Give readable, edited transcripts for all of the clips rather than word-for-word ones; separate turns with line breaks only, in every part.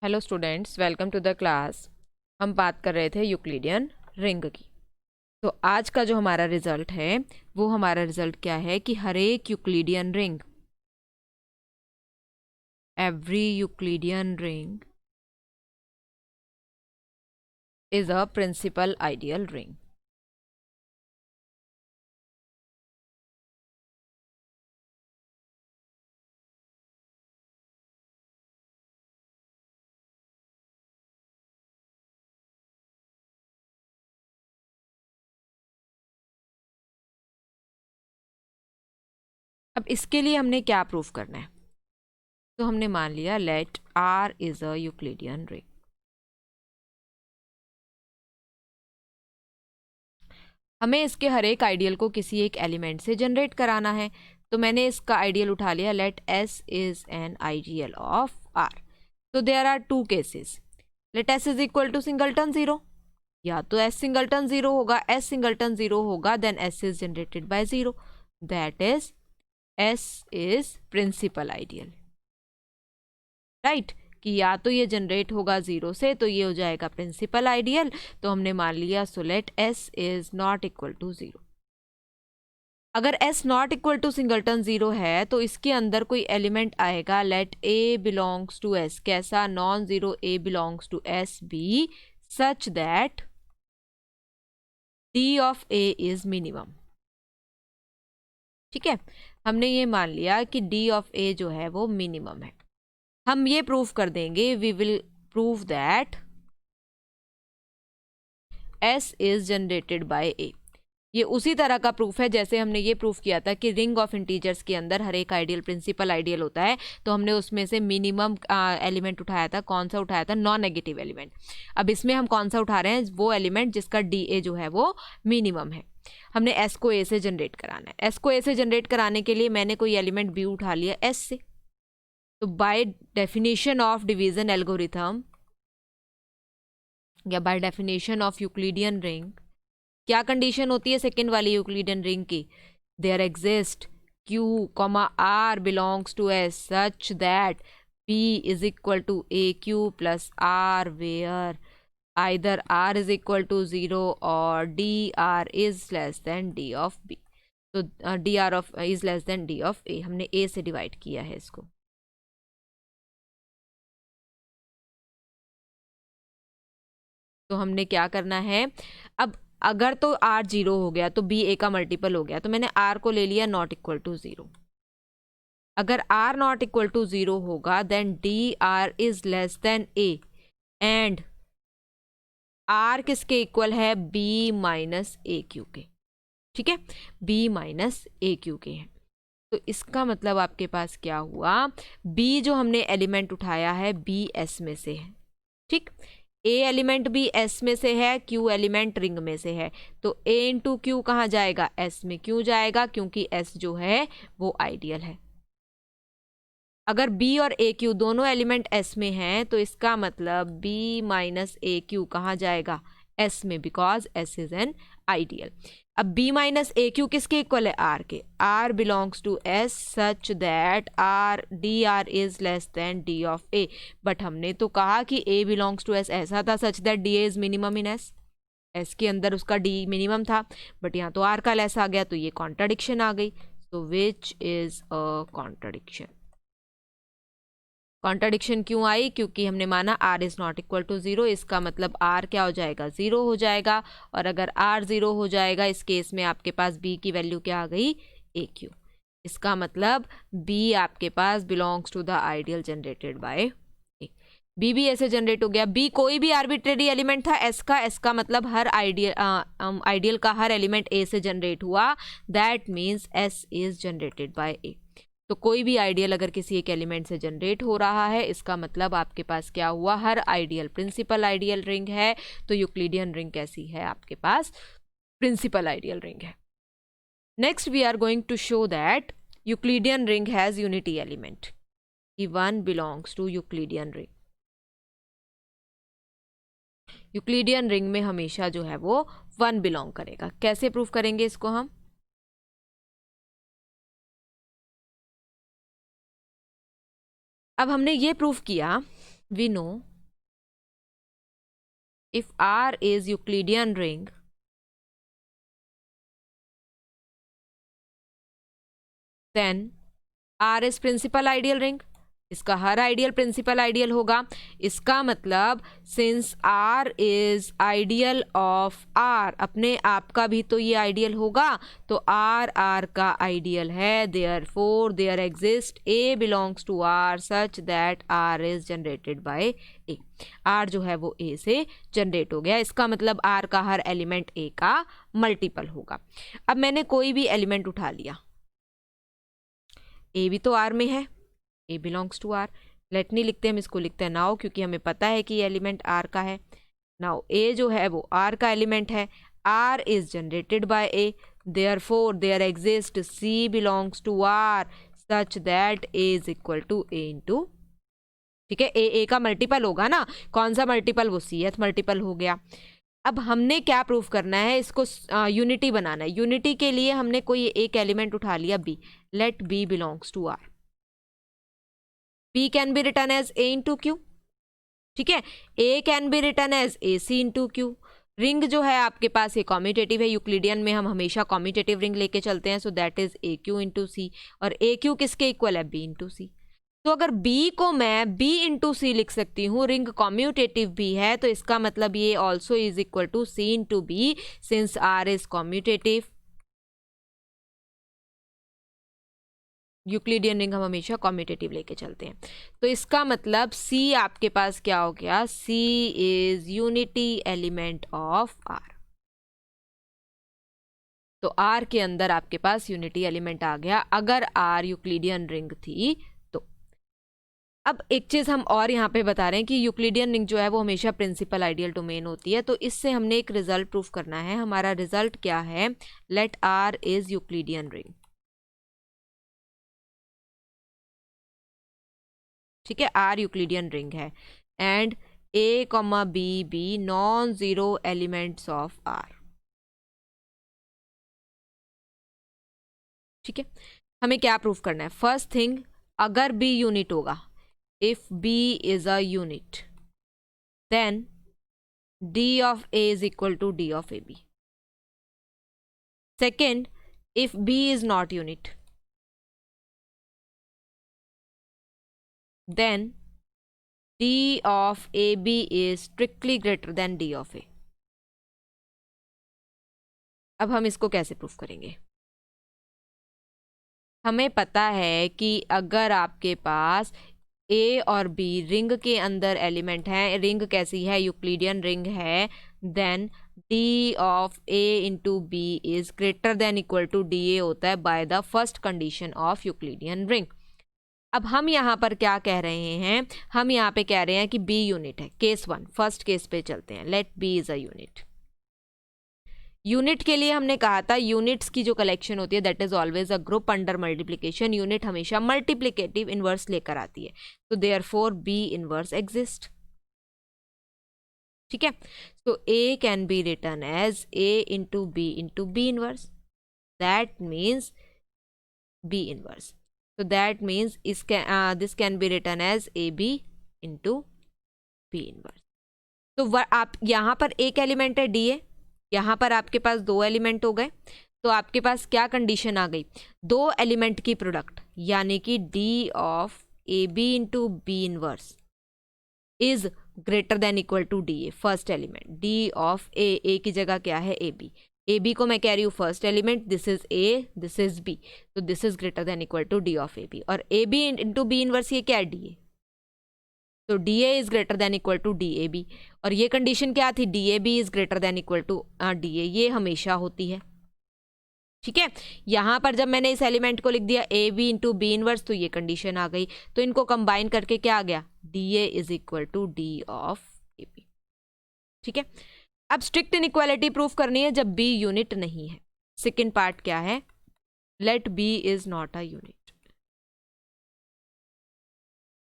Hello students, welcome to the class. हम बात कर रहे थे यूक्लिडियन रिंग की। तो आज का जो हमारा रिजल्ट है वो हमारा रिजल्ट क्या है कि हर एक Euclidean ring, every Euclidean ring is a principal ideal ring. अब इसके लिए हमने क्या प्रूफ करना है? तो हमने मान लिया let R is a Euclidean ring. हमें इसके हर एक आइडियल को किसी एक एलिमेंट से जनरेट कराना है। तो मैंने इसका आइडियल उठा लिया, let S is an ideal of R. तो there are two cases. Let S is equal to singleton zero, या तो एस सिंगलटन जीरो होगा। एस सिंगलटन जीरो होगा then S is generated by zero, that is S is principal ideal, right. कि या तो ये generate होगा zero से तो ये हो जाएगा प्रिंसिपल आइडियल। तो हमने मान लिया so let S is not equal to zero. अगर S not equal to singleton zero है तो इसके अंदर कोई एलिमेंट आएगा, let A belongs to S. कैसा? Non zero A belongs to S be such that D of A is minimum. ठीक है, हमने ये मान लिया कि डी ऑफ ए जो है वो मिनिमम है। हम ये प्रूफ कर देंगे, we will prove that S is generated by A. ये उसी तरह का प्रूफ है जैसे हमने ये प्रूफ किया था कि रिंग ऑफ इंटीजर्स के अंदर हर एक आइडियल प्रिंसिपल आइडियल होता है। तो हमने उसमें से मिनिमम एलिमेंट उठाया था। कौन सा उठाया था? Non negative element. अब इसमें हम कौन सा उठा रहे हैं? वो एलिमेंट जिसका डी ए जो है वो मिनिमम है। हमने एस को ए से जनरेट कराना है। एस को ए से जनरेट कराने के लिए मैंने कोई एलिमेंट बी उठा लिया एस से। तो by definition of division algorithm या by definition of Euclidean ring, क्या कंडीशन होती है सेकेंड वाली यूक्लिडियन रिंग की? There exist Q, R belongs to S such that P is equal to AQ plus R where either R is equal to 0 or DR is less than D of B। तो DR of is less than D of A, हमने A से divide किया है इसको। तो हमने क्या करना है अब? अगर तो R जीरो हो गया तो B A का मल्टीपल हो गया, तो मैंने R को ले लिया नॉट इक्वल टू जीरो। अगर R not equal to zero होगा then D R is less than A and R किसके इक्वल है? B माइनस ए क्यू के। ठीक है, B माइनस ए क्यू के है। तो इसका मतलब आपके पास क्या हुआ? B जो हमने एलिमेंट उठाया है B S में से है। ठीक, A एलिमेंट भी S में से है, Q एलिमेंट रिंग में से है। तो A इंटू क्यू कहाँ जाएगा? S में। क्यों जाएगा? क्योंकि S जो है वो आइडियल है। अगर B और AQ दोनों एलिमेंट S में हैं तो इसका मतलब B माइनस ए क्यू कहाँ जाएगा? S में, because S is an ideal. अब B माइनस ए क्यू किसके इक्वल है? R के। R belongs to S such that R D R is less than D of A। But हमने तो कहा कि A बिलोंग्स टू S ऐसा था such that D is minimum in S। S के अंदर उसका D मिनिमम था, बट यहाँ तो R का लेस आ गया, तो ये कॉन्ट्राडिक्शन आ गई। तो which is a contradiction. Contradiction क्यों आई? क्योंकि हमने माना R is not equal to zero. इसका मतलब R क्या हो जाएगा? जीरो हो जाएगा। और अगर R जीरो हो जाएगा इस केस में आपके पास B की वैल्यू क्या आ गई? AQ। इसका मतलब B आपके पास belongs to the ideal generated by A। B भी ऐसे जनरेट हो गया। B कोई भी आर्बिट्रेरी एलिमेंट था S का। S का मतलब हर आइडियल का हर एलिमेंट A से जनरेट हुआ, that means S is generated by A। तो कोई भी आइडियल अगर किसी एक एलिमेंट से जनरेट हो रहा है इसका मतलब आपके पास क्या हुआ? हर आइडियल प्रिंसिपल आइडियल रिंग है। तो यूक्लिडियन रिंग कैसी है? आपके पास प्रिंसिपल आइडियल रिंग है। Next we are going to show that Euclidean ring has unity element, कि one belongs to Euclidean ring. Euclidean ring में हमेशा जो है वो वन बिलोंग करेगा। कैसे प्रूफ करेंगे इसको हम? अब हमने ये प्रूफ किया, we know if R is Euclidean ring, then R is principal ideal ring. इसका हर आइडियल प्रिंसिपल आइडियल होगा। इसका मतलब since R is ideal of R, अपने आप का भी तो ये आइडियल होगा, तो R का आइडियल है, therefore there exist A belongs to R such that R is generated by A। R जो है वो A से जनरेट हो गया, इसका मतलब R का हर एलिमेंट A का मल्टीपल होगा। अब मैंने कोई भी एलिमेंट उठा लिया, A भी तो R में है, A belongs to R। Let नहीं लिखते हम, इसको लिखते हैं नाउ, क्योंकि हमें पता है कि ये एलिमेंट R का है। नाउ A जो है वो R का एलिमेंट है, R is generated by A, therefore there exist C belongs to R such that A is equal to A into, ठीक है, A का मल्टीपल होगा ना, कौन सा मल्टीपल, वो Cth मल्टीपल हो गया। अब हमने क्या प्रूफ करना है, इसको यूनिटी बनाना है। यूनिटी के लिए हमने कोई एक एलिमेंट उठा लिया B, let B belongs to R। P can be written as A into Q, ठीक है, A can be written as AC into Q. Ring जो है आपके पास ये कॉम्यूटेटिव है, यूक्लिडियन में हम हमेशा कॉम्यूटेटिव रिंग लेके चलते हैं, so that is AQ into C, और AQ किसके इक्वल है, B इंटू C। तो अगर B को मैं B इंटू C लिख सकती हूँ, रिंग कॉम्यूटेटिव भी है, तो इसका मतलब ये also is equal to C into B, since R is commutative. Euclidean ring हम हमेशा कॉम्यूटेटिव लेके चलते हैं, तो इसका मतलब C आपके पास क्या हो गया, C is unity element of R। तो R के अंदर आपके पास यूनिटी एलिमेंट आ गया, अगर R यूक्लिडियन रिंग थी तो। अब एक चीज हम और यहाँ पे बता रहे हैं कि यूक्लिडियन रिंग जो है वो हमेशा प्रिंसिपल आइडियल डोमेन होती है, तो इससे हमने एक रिजल्ट प्रूफ करना है। हमारा रिजल्ट क्या है, let R is Euclidean ring, ठीक है, R यूक्लिडियन रिंग है, and A, B non zero elements of R, ठीक है। हमें क्या प्रूफ करना है, फर्स्ट थिंग, अगर B यूनिट होगा, if B is a unit, then D of A is equal to D of AB. Second, if B is not unit, then D of AB is strictly greater than D of A. अब हम इसको कैसे proof करेंगे, हमें पता है कि अगर आपके पास A और B रिंग के अंदर एलिमेंट है, रिंग कैसी है, यूक्लिडियन रिंग है, then D of A into B is greater than equal to DA होता है by the first condition of Euclidean ring. अब हम यहाँ पर क्या कह रहे हैं, हम यहाँ पे कह रहे हैं कि B यूनिट है, केस 1, फर्स्ट केस पे चलते हैं, let B is a unit. Unit के लिए हमने कहा था यूनिट्स की जो कलेक्शन होती है that is always a group under multiplication, unit हमेशा मल्टीप्लिकेटिव इनवर्स लेकर आती है, तो देयरफॉर B इनवर्स एग्जिस्ट, ठीक है। So A can be written as A into B into B inverse, that means B inverse, so that means this can be written as AB into B inverse। तो आप यहाँ पर एक element है DA, यहाँ पर आपके पास दो एलिमेंट हो गए, तो आपके पास क्या कंडीशन आ गई, दो एलिमेंट की प्रोडक्ट, यानी कि D of AB into B inverse is greater than equal to DA, first element D of A की जगह क्या है AB, AB को मैं कह रही हूँ first element, this is A, this is B, तो this is greater than equal to D of AB, और AB इंटू B इनवर्स ये क्या है DA, तो DA is greater than equal to DAB, और ये कंडीशन क्या थी, DAB is greater than equal to DA, ये हमेशा होती है, ठीक है। यहाँ पर जब मैंने इस एलिमेंट को लिख दिया AB इंटू B इनवर्स, तो ये कंडीशन आ गई, तो इनको कंबाइन करके क्या आ गया, DA is equal to D of AB, ठीक है। अब स्ट्रिक्ट इनइक्वालिटी प्रूफ करनी है जब B यूनिट नहीं है। सेकेंड पार्ट क्या है, let B is not a unit,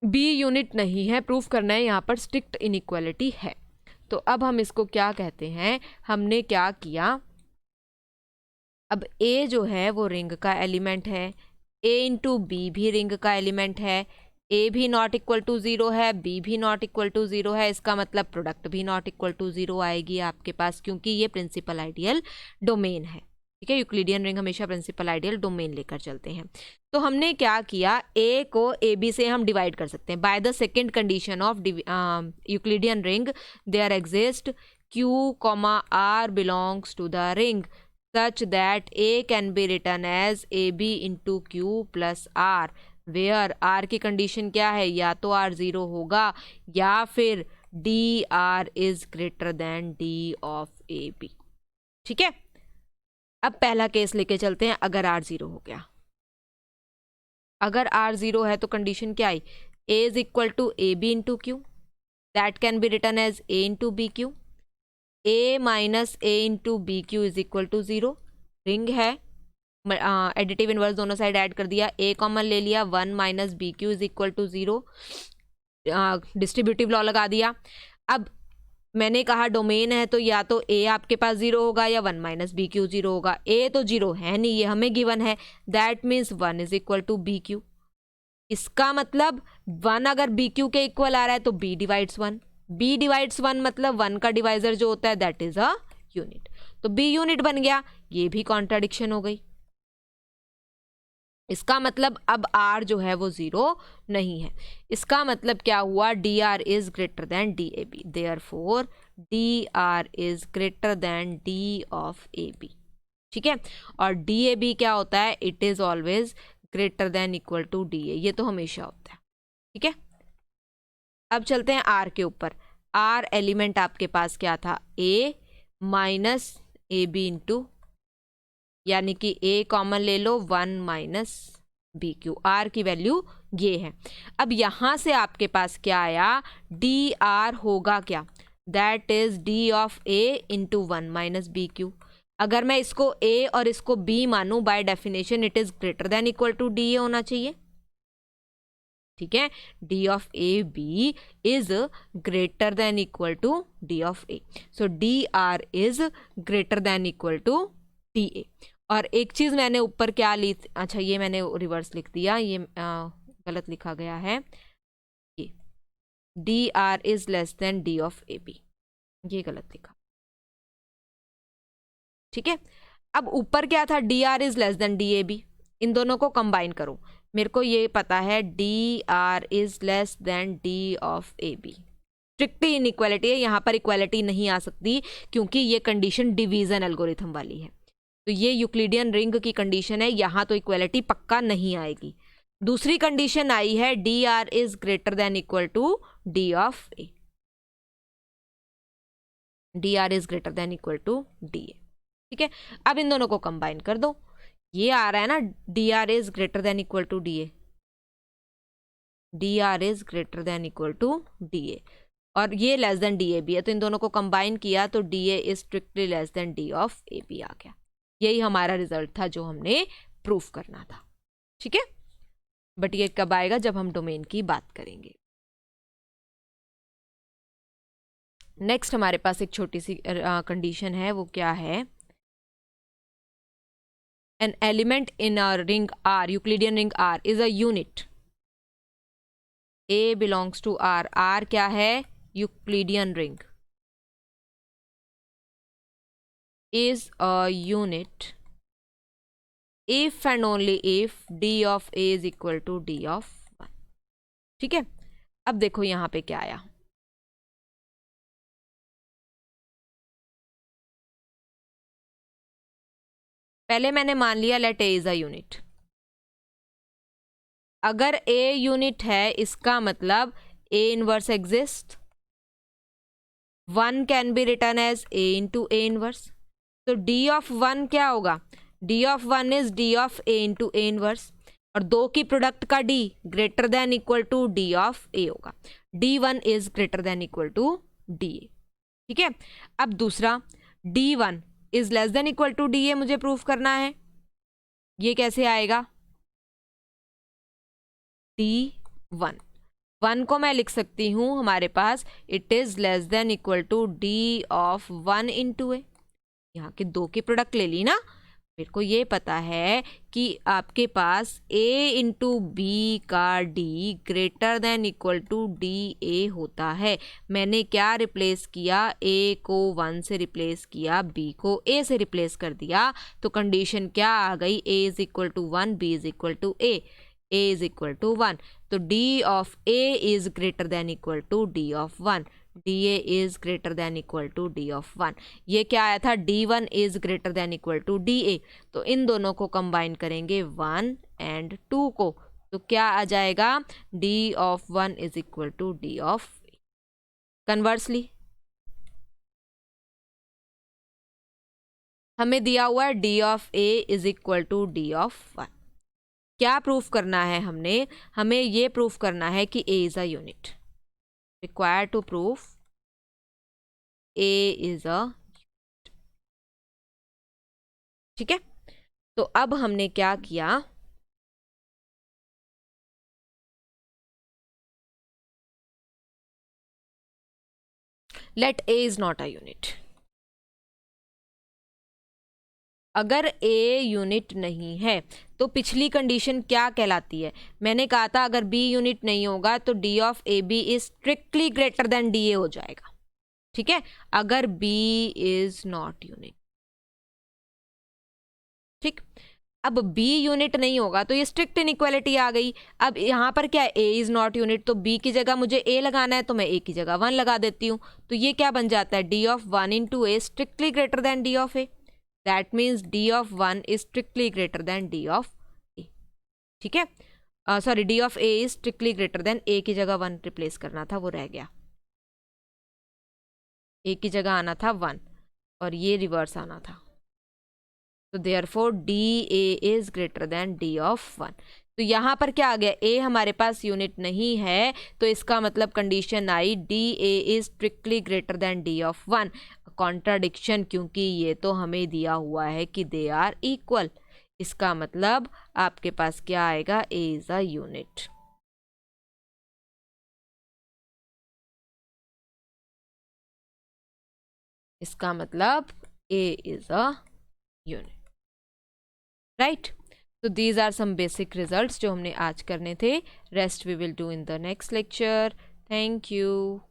B unit नहीं है, प्रूफ करना है, यहाँ पर स्ट्रिक्ट इनइक्वालिटी है। तो अब हम इसको क्या कहते हैं, हमने क्या किया, अब A जो है वो रिंग का एलिमेंट है, A इंटू B भी रिंग का एलिमेंट है, ए भी नॉट इक्वल टू 0 है, बी भी नॉट इक्वल टू 0 है, इसका मतलब प्रोडक्ट भी नॉट इक्वल टू 0 आएगी आपके पास, क्योंकि ये प्रिंसिपल आइडियल डोमेन है। ठीक है, यूक्लिडियन रिंग हमेशा प्रिंसिपल आइडियल डोमेन लेकर चलते हैं। तो हमने क्या किया, ए को ए बी से हम डिवाइड कर सकते हैं। By the second condition of Euclidean ring there exist Q, R belongs to the ring such that A can be written as AB into Q plus R, where R की condition क्या है, या तो R 0 होगा या फिर DR is greater than D of AB। ठीक है, अब पहला केस लेके चलते हैं। अगर R 0 हो गया, अगर R 0 है तो कंडीशन क्या आई, A is equal to AB into Q, that can be written as A into BQ, A minus A into B Q is equal to 0। Ring है, एडिटिव इनवर्स दोनों साइड ऐड कर दिया, A common ले लिया, 1 minus B Q is equal to 0, distributive law लगा दिया। अब मैंने कहा डोमेन है तो या तो ए आपके पास 0 होगा या 1 माइनस बी क्यू 0 होगा। ए तो 0 है नहीं, ये हमें गिवन है, that means 1 is equal to B Q. इसका मतलब 1 अगर बी क्यू के इक्वल आ रहा है तो बी डिवाइड्स 1, बी डिवाइड्स 1 मतलब 1 का डिवाइजर जो होता है दैट इज अ यूनिट, तो बी यूनिट बन गया। ये भी कॉन्ट्राडिक्शन हो गई, इसका मतलब अब R जो है वो 0 नहीं है। इसका मतलब क्या हुआ, DR is greater than DAB, therefore DR is greater than D of AB। ठीक है, और DAB क्या होता है, it is always greater than equal to DA, ये तो हमेशा होता है। ठीक है, अब चलते हैं R के ऊपर। R एलिमेंट आपके पास क्या था, A minus A B into, यानी कि A कॉमन ले लो, 1 माइनस बी क्यू, R की वैल्यू ये है। अब यहाँ से आपके पास क्या आया, DR होगा क्या, that is D of A into 1 minus B Q. अगर मैं इसको A और इसको B मानूं, by definition it is greater than equal to DA होना चाहिए। ठीक है, D of A B is greater than equal to D of A, so DR is greater than equal to DA। और एक चीज मैंने ऊपर क्या ली, अच्छा ये मैंने रिवर्स लिख दिया, ये गलत लिखा गया है, ये DR is less than D of AB, ये गलत लिखा। ठीक है, अब ऊपर क्या था, DR is less then DAB, इन दोनों को कंबाइन करो। मेरे को ये पता है DR is less than D of AB, strictly inequality है, यहाँ पर इक्वालिटी नहीं आ सकती क्योंकि ये कंडीशन डिवीजन एल्गोरिथम वाली है, तो ये यूक्लिडियन रिंग की कंडीशन है, यहाँ तो इक्वालिटी पक्का नहीं आएगी। दूसरी कंडीशन आई है DR is greater than equal to D of A, DR is greater than equal to DA। ठीक है, अब इन दोनों को कंबाइन कर दो, ये आ रहा है ना, DR is greater than equal to DA, DR is greater than equal to DA, और ये लेस देन DAB है, तो इन दोनों को कंबाइन किया तो DA is strictly less than D of AB आ गया। यही हमारा रिजल्ट था जो हमने प्रूफ करना था। ठीक है, बट ये कब आएगा, जब हम डोमेन की बात करेंगे। नेक्स्ट हमारे पास एक छोटी सी कंडीशन है, वो क्या है, an element in a ring R, Euclidean ring R is a unit, A belongs to R, R क्या है, Euclidean ring is a unit if and only if D of A is equal to D of 1। ठीक है, अब देखो यहाँ पे क्या आया, पहले मैंने मान लिया let A is a unit. अगर A यूनिट है इसका मतलब A inverse exist, 1 can be written as A into A inverse, तो D ऑफ 1 क्या होगा, D of 1 is D of A into A inverse, और दो की प्रोडक्ट का D greater than equal to D of A होगा, D1 is greater than equal to DA। ठीक है, अब दूसरा D1 is less than equal to DA मुझे प्रूफ करना है, ये कैसे आएगा, D1 1 को मैं लिख सकती हूँ हमारे पास, it is less than equal to D of 1 into A, यहाँ के दो की प्रोडक्ट ले ली ना, मेरे को ये पता है कि आपके पास a इंटू बी का d greater than equal to D A होता है। मैंने क्या रिप्लेस किया, a को 1 से रिप्लेस किया, b को a से रिप्लेस कर दिया, तो कंडीशन क्या आ गई, a is equal to 1, b is equal to a is equal to 1। तो d of a is greater than equal to d of 1, DA is greater than equal to D of 1। ये क्या आया था, D1 is greater than equal to DA। तो इन दोनों को combine करेंगे 1 and 2 को, तो क्या आ जाएगा, D of 1 is equal to D of A। Conversely हमें दिया हुआ है D of A is equal to D of 1। क्या प्रूफ करना है हमें ये प्रूफ करना है कि A is a unit. required to prove A is a, ठीक है। तो अब हमने क्या किया, let A is not a unit। अगर A यूनिट नहीं है तो पिछली कंडीशन क्या कहलाती है, मैंने कहा था अगर B यूनिट नहीं होगा तो D of A B is strictly greater than DA हो जाएगा, ठीक है, अगर B इज नॉट यूनिट। ठीक, अब B यूनिट नहीं होगा तो ये स्ट्रिक्ट इनइक्वालिटी आ गई। अब यहाँ पर क्या है, A इज नॉट यूनिट, तो B की जगह मुझे A लगाना है तो मैं A की जगह 1 लगा देती हूँ। तो ये क्या बन जाता है, D of 1 into A strictly greater than D of A। That means D of 1 is strictly greater than D of A, ठीक है। Sorry, D of A is strictly greater then, A की जगह 1 रिप्लेस करना था, वो रह गया, A की जगह आना था 1 और ये रिवर्स आना था। तो therefore DA is greater than D of 1। तो यहाँ पर क्या आ गया, A हमारे पास यूनिट नहीं है, तो इसका मतलब condition I DA is strictly greater than D of 1। Contradiction, क्योंकि ये तो हमें दिया हुआ है कि दे आर इक्वल। इसका मतलब आपके पास क्या आएगा, A इज अ यूनिट। इसका मतलब A is a unit, right. So these are some basic results जो हमने आज करने थे। Rest we will do in the next lecture. Thank you.